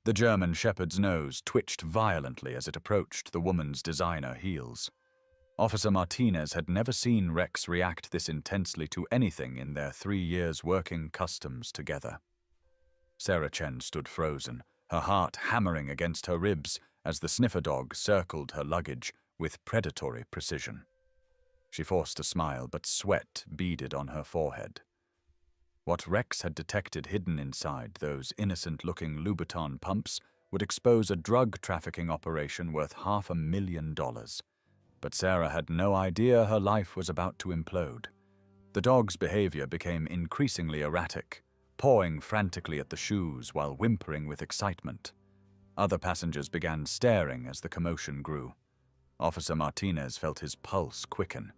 The German Shepherd's nose twitched violently as it approached the woman's designer heels. Officer Martinez had never seen Rex react this intensely to anything in their 3 years working customs together. Sarah Chen stood frozen, her heart hammering against her ribs as the sniffer dog circled her luggage with predatory precision. She forced a smile, but sweat beaded on her forehead. What Rex had detected hidden inside those innocent-looking Louboutin pumps would expose a drug trafficking operation worth $500,000. But Sarah had no idea her life was about to implode. The dog's behavior became increasingly erratic, pawing frantically at the shoes while whimpering with excitement. Other passengers began staring as the commotion grew. Officer Martinez felt his pulse quicken.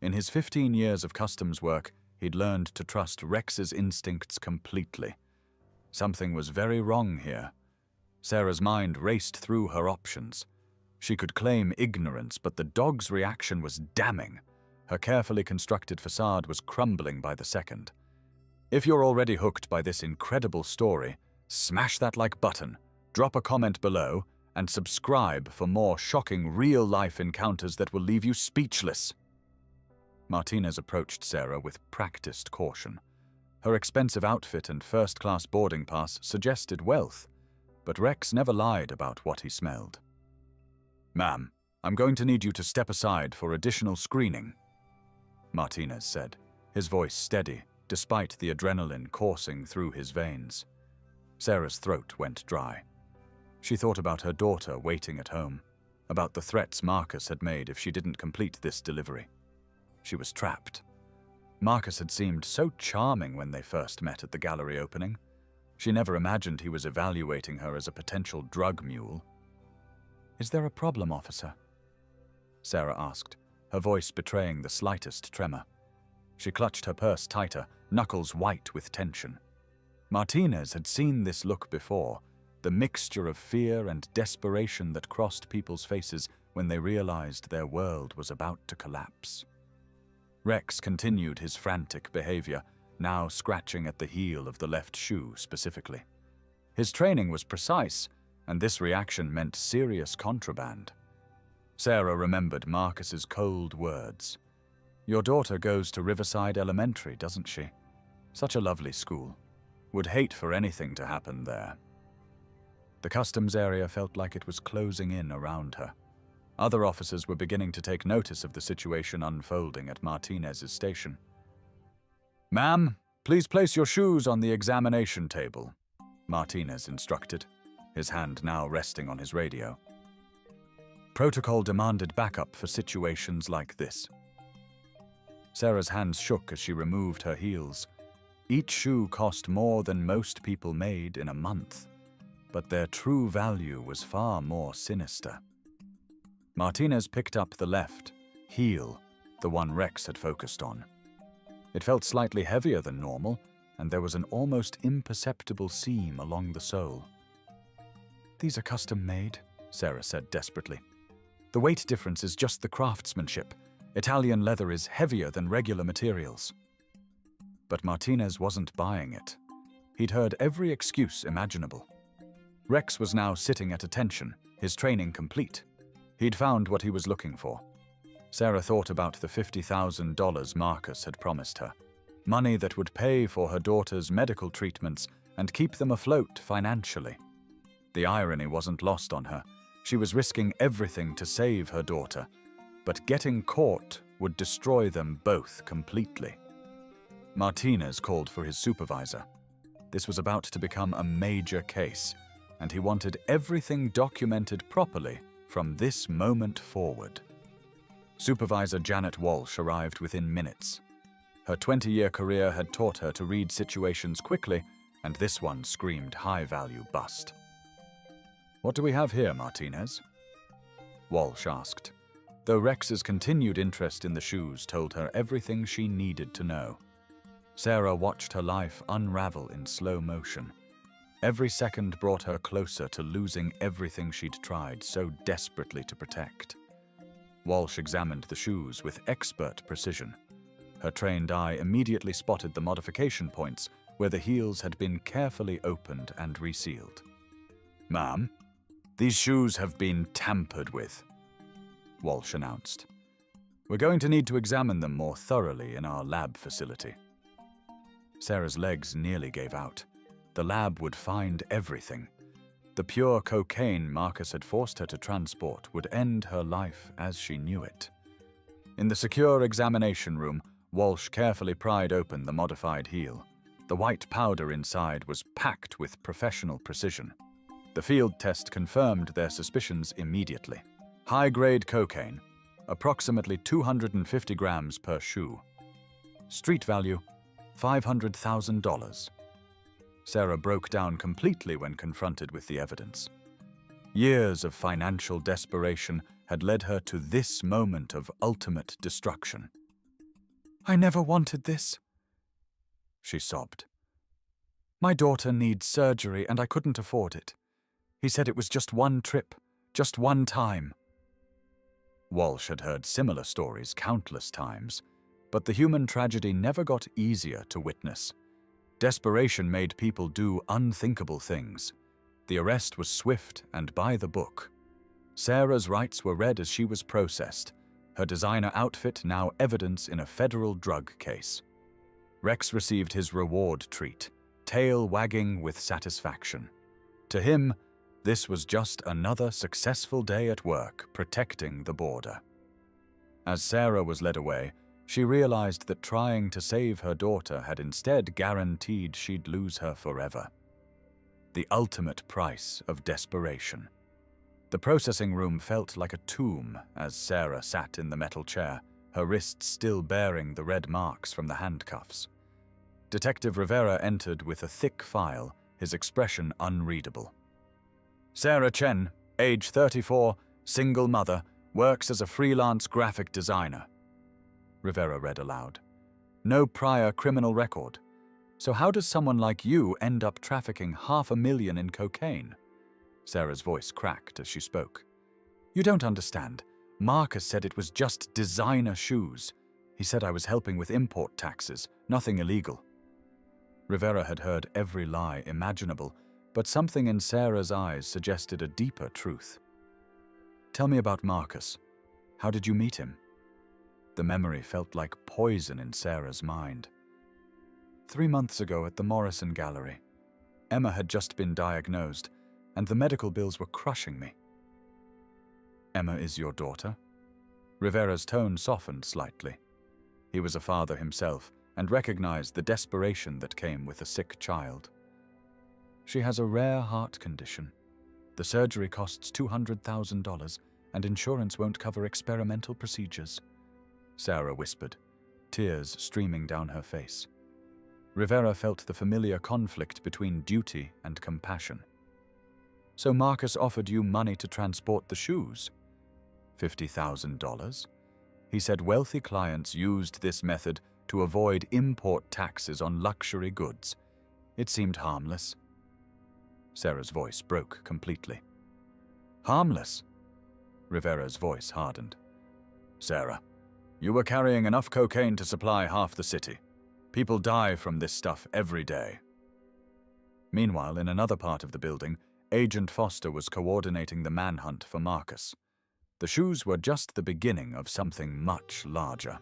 In his 15 years of customs work, he'd learned to trust Rex's instincts completely. Something was very wrong here. Sarah's mind raced through her options. She could claim ignorance, but the dog's reaction was damning. Her carefully constructed facade was crumbling by the second. If you're already hooked by this incredible story, smash that like button, drop a comment below, and subscribe for more shocking real-life encounters that will leave you speechless. Martinez approached Sarah with practiced caution. Her expensive outfit and first-class boarding pass suggested wealth, but Rex never lied about what he smelled. "Ma'am, I'm going to need you to step aside for additional screening," Martinez said, his voice steady, despite the adrenaline coursing through his veins. Sarah's throat went dry. She thought about her daughter waiting at home, about the threats Marcus had made if she didn't complete this delivery. She was trapped. Marcus had seemed so charming when they first met at the gallery opening. She never imagined he was evaluating her as a potential drug mule. "Is there a problem, officer?" Sarah asked, her voice betraying the slightest tremor. She clutched her purse tighter, knuckles white with tension. Martinez had seen this look before, the mixture of fear and desperation that crossed people's faces when they realized their world was about to collapse. Rex continued his frantic behavior, now scratching at the heel of the left shoe specifically. His training was precise, and this reaction meant serious contraband. Sarah remembered Marcus's cold words. "Your daughter goes to Riverside Elementary, doesn't she? Such a lovely school. Would hate for anything to happen there." The customs area felt like it was closing in around her. Other officers were beginning to take notice of the situation unfolding at Martinez's station. "Ma'am, please place your shoes on the examination table," Martinez instructed, his hand now resting on his radio. Protocol demanded backup for situations like this. Sarah's hands shook as she removed her heels. Each shoe cost more than most people made in a month, but their true value was far more sinister. Martinez picked up the left heel, the one Rex had focused on. It felt slightly heavier than normal, and there was an almost imperceptible seam along the sole. "These are custom-made," Sarah said desperately. "The weight difference is just the craftsmanship. Italian leather is heavier than regular materials." But Martinez wasn't buying it. He'd heard every excuse imaginable. Rex was now sitting at attention, his training complete. He'd found what he was looking for. Sarah thought about the $50,000 Marcus had promised her. Money that would pay for her daughter's medical treatments and keep them afloat financially. The irony wasn't lost on her. She was risking everything to save her daughter, but getting caught would destroy them both completely. Martinez called for his supervisor. This was about to become a major case, and he wanted everything documented properly from this moment forward. Supervisor Janet Walsh arrived within minutes. Her 20-year career had taught her to read situations quickly, and this one screamed high-value bust. "What do we have here, Martinez?" Walsh asked, though Rex's continued interest in the shoes told her everything she needed to know. Sarah watched her life unravel in slow motion. Every second brought her closer to losing everything she'd tried so desperately to protect. Walsh examined the shoes with expert precision. Her trained eye immediately spotted the modification points where the heels had been carefully opened and resealed. Ma'am, these shoes have been tampered with, Walsh announced. We're going to need to examine them more thoroughly in our lab facility. Sarah's legs nearly gave out. The lab would find everything. The pure cocaine Marcus had forced her to transport would end her life as she knew it. In the secure examination room, Walsh carefully pried open the modified heel. The white powder inside was packed with professional precision. The field test confirmed their suspicions immediately. High-grade cocaine, approximately 250 grams per shoe. Street value, $500,000. Sarah broke down completely when confronted with the evidence. Years of financial desperation had led her to this moment of ultimate destruction. "I never wanted this," she sobbed. "My daughter needs surgery and I couldn't afford it. He said it was just one trip, just one time." Walsh had heard similar stories countless times, but the human tragedy never got easier to witness. Desperation made people do unthinkable things. The arrest was swift and by the book. Sarah's rights were read as she was processed, her designer outfit now evidence in a federal drug case. Rex received his reward treat, tail wagging with satisfaction. To him, this was just another successful day at work protecting the border. As Sarah was led away, she realized that trying to save her daughter had instead guaranteed she'd lose her forever. The ultimate price of desperation. The processing room felt like a tomb as Sarah sat in the metal chair, her wrists still bearing the red marks from the handcuffs. Detective Rivera entered with a thick file, his expression unreadable. Sarah Chen, age 34, single mother, works as a freelance graphic designer. Rivera read aloud. No prior criminal record. So how does someone like you end up trafficking $500,000 in cocaine? Sarah's voice cracked as she spoke. You don't understand. Marcus said it was just designer shoes. He said I was helping with import taxes, nothing illegal. Rivera had heard every lie imaginable, but something in Sarah's eyes suggested a deeper truth. Tell me about Marcus. How did you meet him? The memory felt like poison in Sarah's mind. 3 months ago at the Morrison Gallery. Emma had just been diagnosed, and the medical bills were crushing me. Emma is your daughter? Rivera's tone softened slightly. He was a father himself, and recognized the desperation that came with a sick child. She has a rare heart condition. The surgery costs $200,000, and insurance won't cover experimental procedures. Sarah whispered, tears streaming down her face. Rivera felt the familiar conflict between duty and compassion. So Marcus offered you money to transport the shoes? $50,000? He said wealthy clients used this method to avoid import taxes on luxury goods. It seemed harmless. Sarah's voice broke completely. Harmless? Rivera's voice hardened. Sarah, you were carrying enough cocaine to supply half the city. People die from this stuff every day. Meanwhile, in another part of the building, Agent Foster was coordinating the manhunt for Marcus. The shoes were just the beginning of something much larger.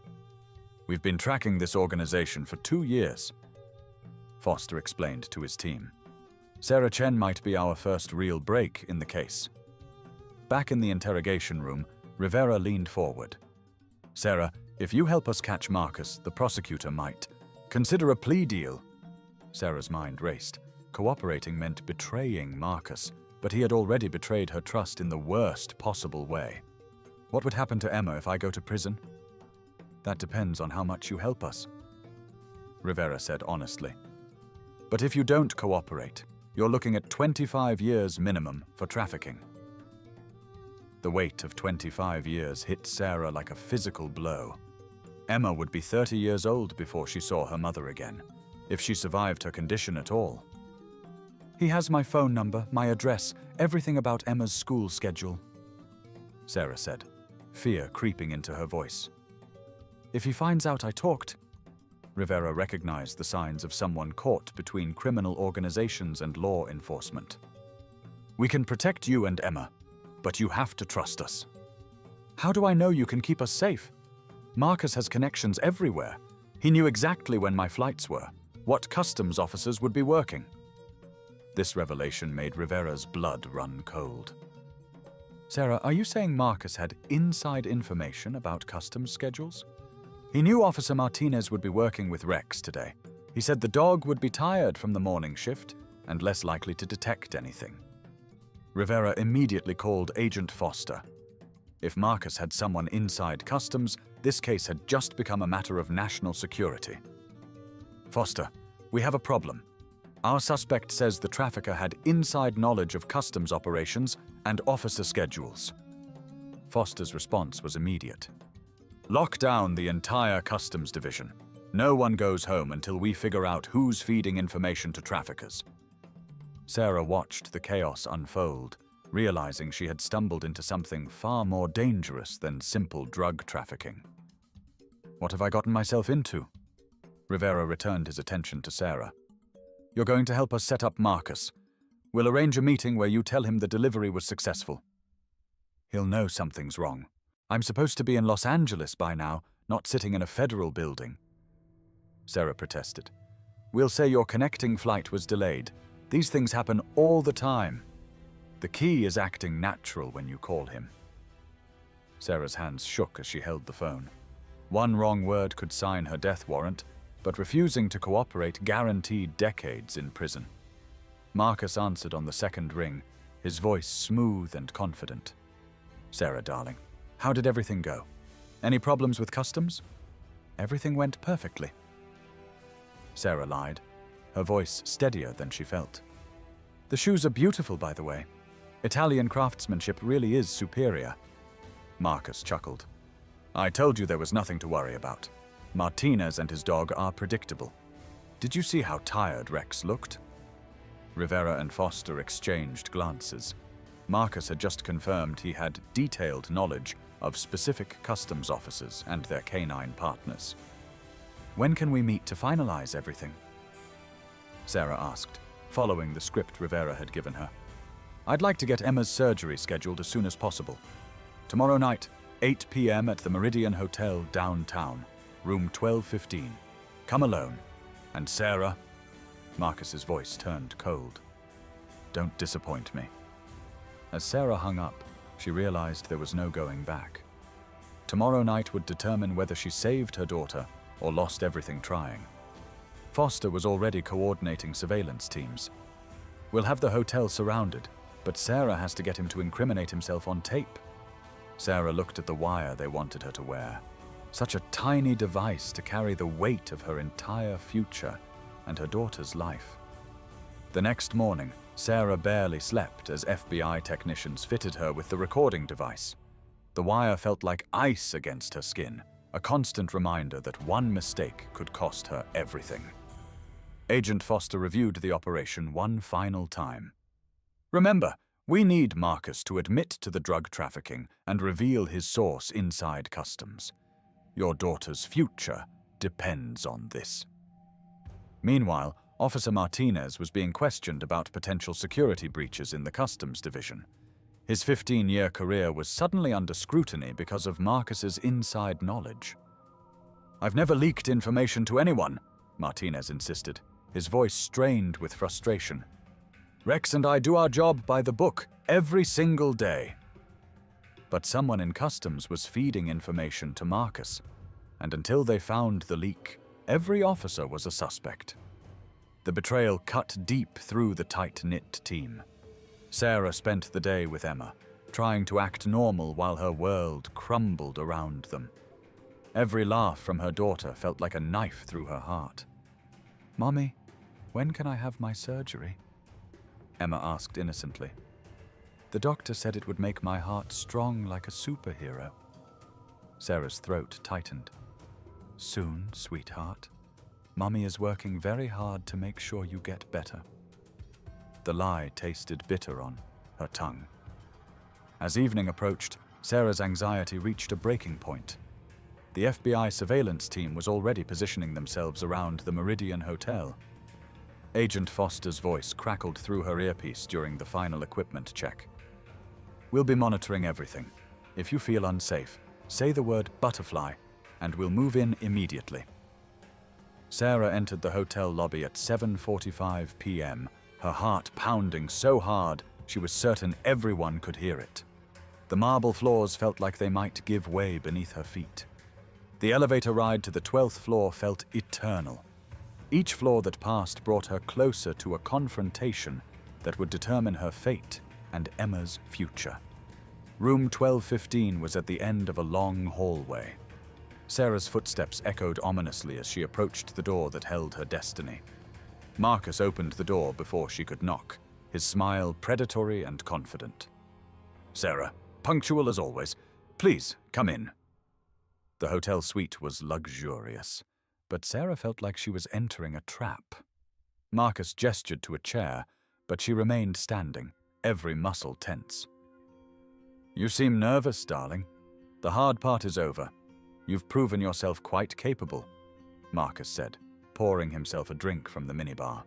We've been tracking this organization for 2 years, Foster explained to his team. Sarah Chen might be our first real break in the case. Back in the interrogation room, Rivera leaned forward. Sarah, if you help us catch Marcus, the prosecutor might consider a plea deal. Sarah's mind raced. Cooperating meant betraying Marcus, but he had already betrayed her trust in the worst possible way. What would happen to Emma if I go to prison? That depends on how much you help us, Rivera said honestly. But if you don't cooperate, you're looking at 25 years minimum for trafficking. The weight of 25 years hit Sarah like a physical blow. Emma would be 30 years old before she saw her mother again, if she survived her condition at all. He has my phone number, my address, everything about Emma's school schedule, Sarah said, fear creeping into her voice. If he finds out I talked, Rivera recognized the signs of someone caught between criminal organizations and law enforcement. We can protect you and Emma, but you have to trust us. How do I know you can keep us safe? Marcus has connections everywhere. He knew exactly when my flights were, what customs officers would be working. This revelation made Rivera's blood run cold. Sarah, are you saying Marcus had inside information about customs schedules? He knew Officer Martinez would be working with Rex today. He said the dog would be tired from the morning shift and less likely to detect anything. Rivera immediately called Agent Foster. If Marcus had someone inside customs, this case had just become a matter of national security. Foster, we have a problem. Our suspect says the trafficker had inside knowledge of customs operations and officer schedules. Foster's response was immediate. Lock down the entire customs division. No one goes home until we figure out who's feeding information to traffickers. Sarah watched the chaos unfold, realizing she had stumbled into something far more dangerous than simple drug trafficking. What have I gotten myself into? Rivera returned his attention to Sarah. You're going to help us set up Marcus. We'll arrange a meeting where you tell him the delivery was successful. He'll know something's wrong. I'm supposed to be in Los Angeles by now, not sitting in a federal building. Sarah protested. We'll say your connecting flight was delayed. These things happen all the time. The key is acting natural when you call him. Sarah's hands shook as she held the phone. One wrong word could sign her death warrant, but refusing to cooperate guaranteed decades in prison. Marcus answered on the second ring, his voice smooth and confident. Sarah, darling, how did everything go? Any problems with customs? Everything went perfectly. Sarah lied, her voice steadier than she felt. The shoes are beautiful, by the way. Italian craftsmanship really is superior. Marcus chuckled. I told you there was nothing to worry about. Martinez and his dog are predictable. Did you see how tired Rex looked? Rivera and Foster exchanged glances. Marcus had just confirmed he had detailed knowledge of specific customs officers and their canine partners. When can we meet to finalize everything? Sarah asked, following the script Rivera had given her. I'd like to get Emma's surgery scheduled as soon as possible. Tomorrow night, 8 p.m. at the Meridian Hotel downtown, room 1215. Come alone. And Sarah, Marcus's voice turned cold. Don't disappoint me. As Sarah hung up, she realized there was no going back. Tomorrow night would determine whether she saved her daughter or lost everything trying. Foster was already coordinating surveillance teams. We'll have the hotel surrounded, but Sarah has to get him to incriminate himself on tape. Sarah looked at the wire they wanted her to wear. Such a tiny device to carry the weight of her entire future and her daughter's life. The next morning, Sarah barely slept as FBI technicians fitted her with the recording device. The wire felt like ice against her skin, a constant reminder that one mistake could cost her everything. Agent Foster reviewed the operation one final time. Remember, we need Marcus to admit to the drug trafficking and reveal his source inside customs. Your daughter's future depends on this. Meanwhile, Officer Martinez was being questioned about potential security breaches in the customs division. His 15-year career was suddenly under scrutiny because of Marcus's inside knowledge. I've never leaked information to anyone, Martinez insisted, his voice strained with frustration. Rex and I do our job by the book every single day. But someone in customs was feeding information to Marcus, and until they found the leak, every officer was a suspect. The betrayal cut deep through the tight-knit team. Sarah spent the day with Emma, trying to act normal while her world crumbled around them. Every laugh from her daughter felt like a knife through her heart. Mommy, when can I have my surgery? Emma asked innocently. The doctor said it would make my heart strong like a superhero. Sarah's throat tightened. Soon, sweetheart. Mommy is working very hard to make sure you get better. The lie tasted bitter on her tongue. As evening approached, Sarah's anxiety reached a breaking point. The FBI surveillance team was already positioning themselves around the Meridian Hotel. Agent Foster's voice crackled through her earpiece during the final equipment check. "We'll be monitoring everything. If you feel unsafe, say the word butterfly, and we'll move in immediately." Sarah entered the hotel lobby at 7:45 p.m., her heart pounding so hard she was certain everyone could hear it. The marble floors felt like they might give way beneath her feet. The elevator ride to the 12th floor felt eternal. Each floor that passed brought her closer to a confrontation that would determine her fate and Emma's future. Room 1215 was at the end of a long hallway. Sarah's footsteps echoed ominously as she approached the door that held her destiny. Marcus opened the door before she could knock, his smile predatory and confident. "Sarah, punctual as always. Please, come in." The hotel suite was luxurious, but Sarah felt like she was entering a trap. Marcus gestured to a chair, but she remained standing, every muscle tense. "You seem nervous, darling. The hard part is over. You've proven yourself quite capable," Marcus said, pouring himself a drink from the minibar.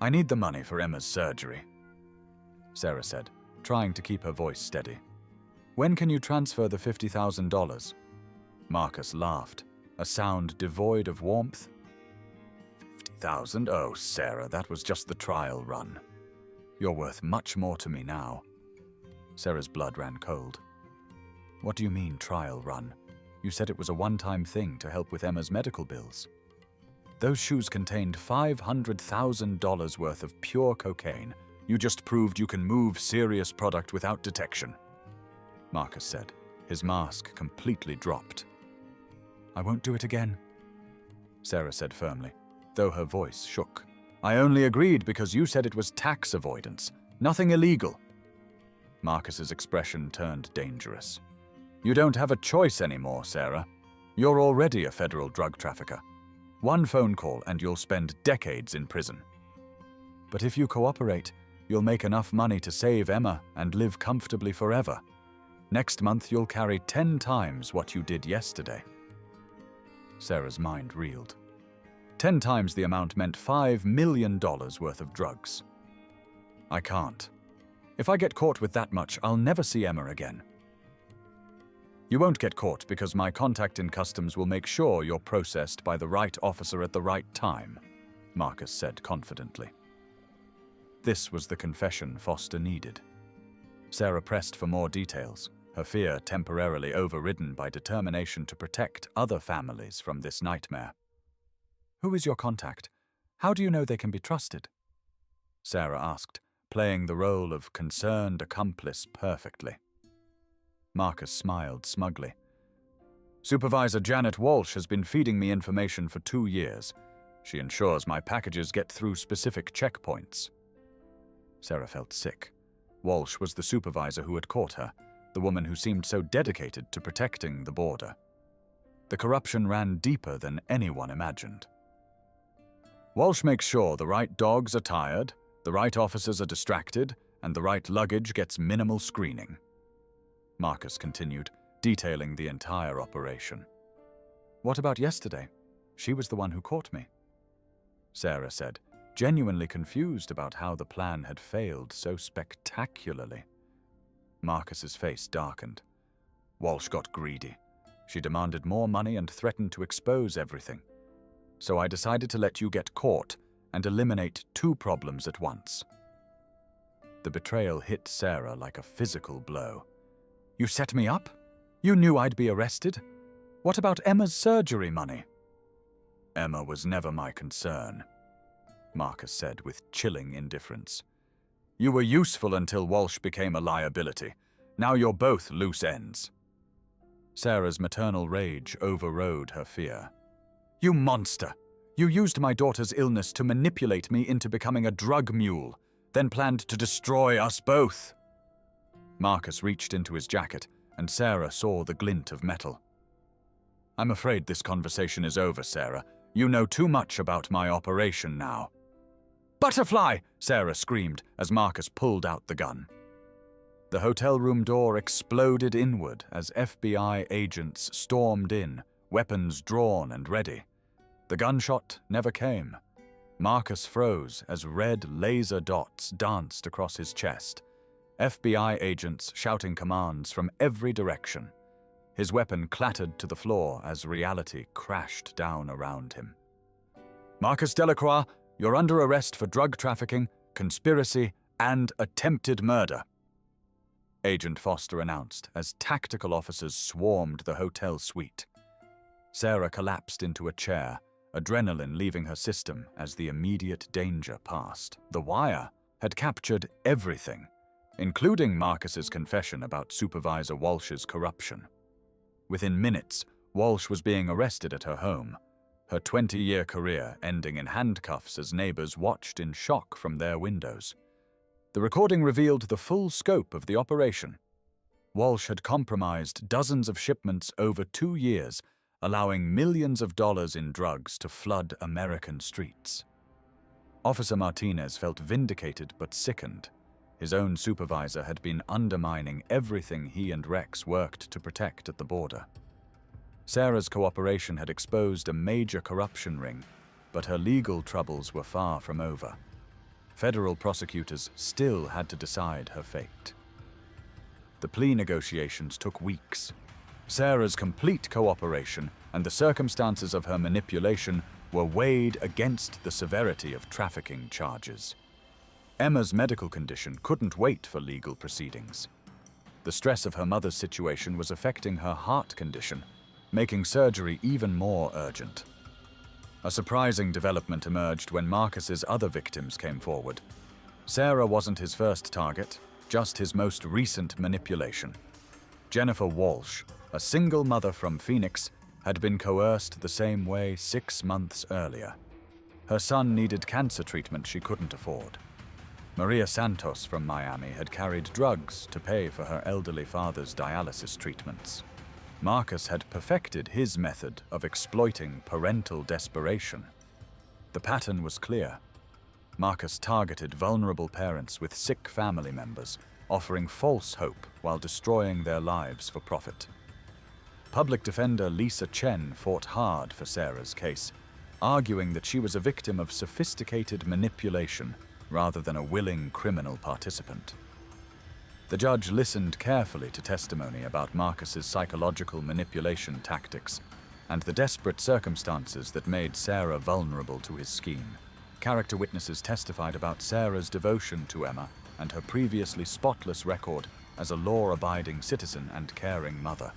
"I need the money for Emma's surgery," Sarah said, trying to keep her voice steady. "When can you transfer the $50,000? Marcus laughed, a sound devoid of warmth. "50,000? Oh, Sarah, that was just the trial run. You're worth much more to me now." Sarah's blood ran cold. "What do you mean, trial run? You said it was a one-time thing to help with Emma's medical bills." "Those shoes contained $500,000 worth of pure cocaine. You just proved you can move serious product without detection," Marcus said, his mask completely dropped. "I won't do it again," Sarah said firmly, though her voice shook. "I only agreed because you said it was tax avoidance, nothing illegal." Marcus's expression turned dangerous. "You don't have a choice anymore, Sarah. You're already a federal drug trafficker. One phone call and you'll spend decades in prison. But if you cooperate, you'll make enough money to save Emma and live comfortably forever. Next month you'll carry 10 times what you did yesterday." Sarah's mind reeled. 10 times the amount meant $5 million worth of drugs. "I can't. If I get caught with that much, I'll never see Emma again." "You won't get caught because my contact in customs will make sure you're processed by the right officer at the right time," Marcus said confidently. This was the confession Foster needed. Sarah pressed for more details, her fear temporarily overridden by determination to protect other families from this nightmare. "Who is your contact? How do you know they can be trusted?" Sarah asked, playing the role of concerned accomplice perfectly. Marcus smiled smugly. "Supervisor Janet Walsh has been feeding me information for 2 years. She ensures my packages get through specific checkpoints." Sarah felt sick. Walsh was the supervisor who had caught her, the woman who seemed so dedicated to protecting the border. The corruption ran deeper than anyone imagined. "Walsh makes sure the right dogs are tired, the right officers are distracted, and the right luggage gets minimal screening," Marcus continued, detailing the entire operation. "What about yesterday? She was the one who caught me," Sarah said, genuinely confused about how the plan had failed so spectacularly. Marcus's face darkened. "Walsh got greedy. She demanded more money and threatened to expose everything. So I decided to let you get caught and eliminate 2 problems at once." The betrayal hit Sarah like a physical blow. "You set me up? You knew I'd be arrested? What about Emma's surgery money?" "Emma was never my concern," Marcus said with chilling indifference. "You were useful until Walsh became a liability. Now you're both loose ends." Sarah's maternal rage overrode her fear. "You monster! You used my daughter's illness to manipulate me into becoming a drug mule, then planned to destroy us both." Marcus reached into his jacket, and Sarah saw the glint of metal. "I'm afraid this conversation is over, Sarah. You know too much about my operation now." "Butterfly!" Sarah screamed as Marcus pulled out the gun. The hotel room door exploded inward as FBI agents stormed in, weapons drawn and ready. The gunshot never came. Marcus froze as red laser dots danced across his chest, FBI agents shouting commands from every direction. His weapon clattered to the floor as reality crashed down around him. "Marcus Delacroix, you're under arrest for drug trafficking, conspiracy, and attempted murder," Agent Foster announced as tactical officers swarmed the hotel suite. Sarah collapsed into a chair, adrenaline leaving her system as the immediate danger passed. The Wire had captured everything, including Marcus's confession about Supervisor Walsh's corruption. Within minutes, Walsh was being arrested at her home, her 20-year career ending in handcuffs as neighbors watched in shock from their windows. The recording revealed the full scope of the operation. Walsh had compromised dozens of shipments over 2 years, allowing millions of dollars in drugs to flood American streets. Officer Martinez felt vindicated but sickened. His own supervisor had been undermining everything he and Rex worked to protect at the border. Sarah's cooperation had exposed a major corruption ring, but her legal troubles were far from over. Federal prosecutors still had to decide her fate. The plea negotiations took weeks. Sarah's complete cooperation and the circumstances of her manipulation were weighed against the severity of trafficking charges. Emma's medical condition couldn't wait for legal proceedings. The stress of her mother's situation was affecting her heart condition, making surgery even more urgent. A surprising development emerged when Marcus's other victims came forward. Sarah wasn't his first target, just his most recent manipulation. Jennifer Walsh, a single mother from Phoenix, had been coerced the same way 6 months earlier. Her son needed cancer treatment she couldn't afford. Maria Santos from Miami had carried drugs to pay for her elderly father's dialysis treatments. Marcus had perfected his method of exploiting parental desperation. The pattern was clear. Marcus targeted vulnerable parents with sick family members, offering false hope while destroying their lives for profit. Public defender Lisa Chen fought hard for Sarah's case, arguing that she was a victim of sophisticated manipulation rather than a willing criminal participant. The judge listened carefully to testimony about Marcus's psychological manipulation tactics and the desperate circumstances that made Sarah vulnerable to his scheme. Character witnesses testified about Sarah's devotion to Emma and her previously spotless record as a law-abiding citizen and caring mother.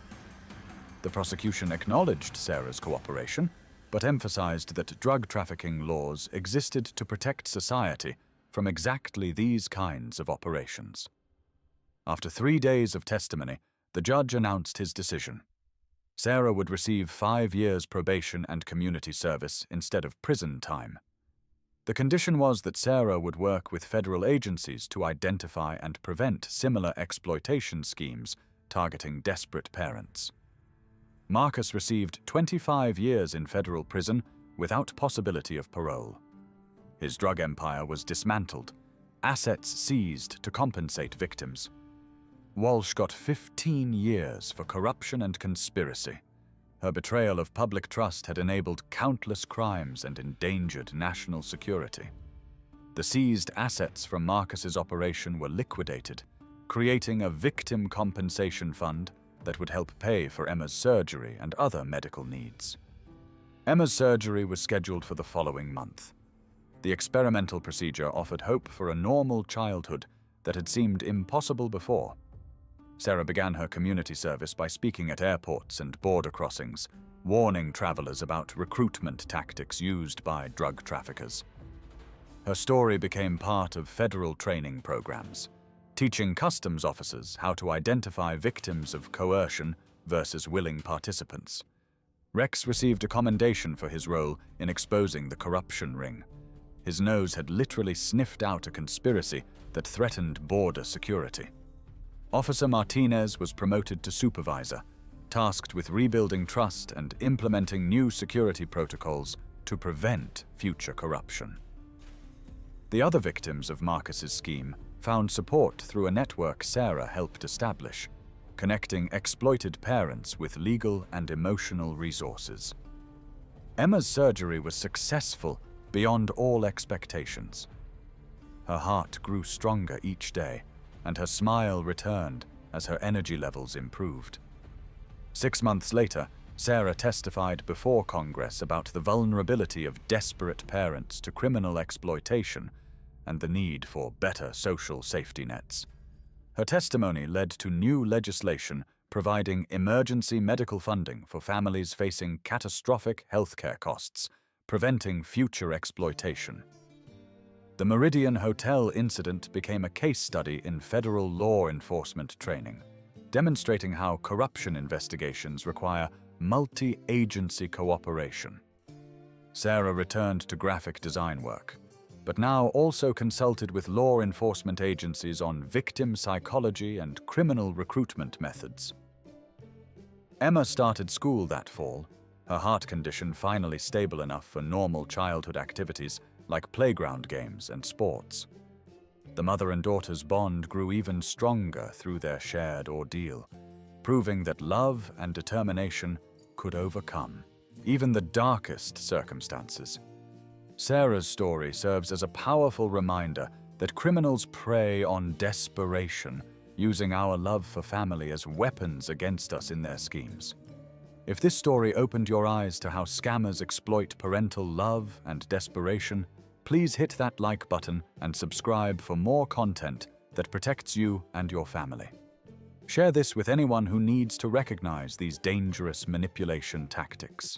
The prosecution acknowledged Sarah's cooperation, but emphasized that drug trafficking laws existed to protect society from exactly these kinds of operations. After 3 days of testimony, the judge announced his decision. Sarah would receive 5 years probation and community service instead of prison time. The condition was that Sarah would work with federal agencies to identify and prevent similar exploitation schemes targeting desperate parents. Marcus received 25 years in federal prison without possibility of parole. His drug empire was dismantled, assets seized to compensate victims. Walsh got 15 years for corruption and conspiracy. Her betrayal of public trust had enabled countless crimes and endangered national security. The seized assets from Marcus's operation were liquidated, creating a victim compensation fund that would help pay for Emma's surgery and other medical needs. Emma's surgery was scheduled for the following month. The experimental procedure offered hope for a normal childhood that had seemed impossible before. Sarah began her community service by speaking at airports and border crossings, warning travelers about recruitment tactics used by drug traffickers. Her story became part of federal training programs, teaching customs officers how to identify victims of coercion versus willing participants. Rex received a commendation for his role in exposing the corruption ring. His nose had literally sniffed out a conspiracy that threatened border security. Officer Martinez was promoted to supervisor, tasked with rebuilding trust and implementing new security protocols to prevent future corruption. The other victims of Marcus's scheme found support through a network Sarah helped establish, connecting exploited parents with legal and emotional resources. Emma's surgery was successful, beyond all expectations. Her heart grew stronger each day, and her smile returned as her energy levels improved. 6 months later, Sarah testified before Congress about the vulnerability of desperate parents to criminal exploitation and the need for better social safety nets. Her testimony led to new legislation providing emergency medical funding for families facing catastrophic healthcare costs, preventing future exploitation. The Meridian Hotel incident became a case study in federal law enforcement training, demonstrating how corruption investigations require multi-agency cooperation. Sarah returned to graphic design work, but now also consulted with law enforcement agencies on victim psychology and criminal recruitment methods. Emma started school that fall, her heart condition finally stable enough for normal childhood activities like playground games and sports. The mother and daughter's bond grew even stronger through their shared ordeal, proving that love and determination could overcome even the darkest circumstances. Sarah's story serves as a powerful reminder that criminals prey on desperation, using our love for family as weapons against us in their schemes. If this story opened your eyes to how scammers exploit parental love and desperation, please hit that like button and subscribe for more content that protects you and your family. Share this with anyone who needs to recognize these dangerous manipulation tactics.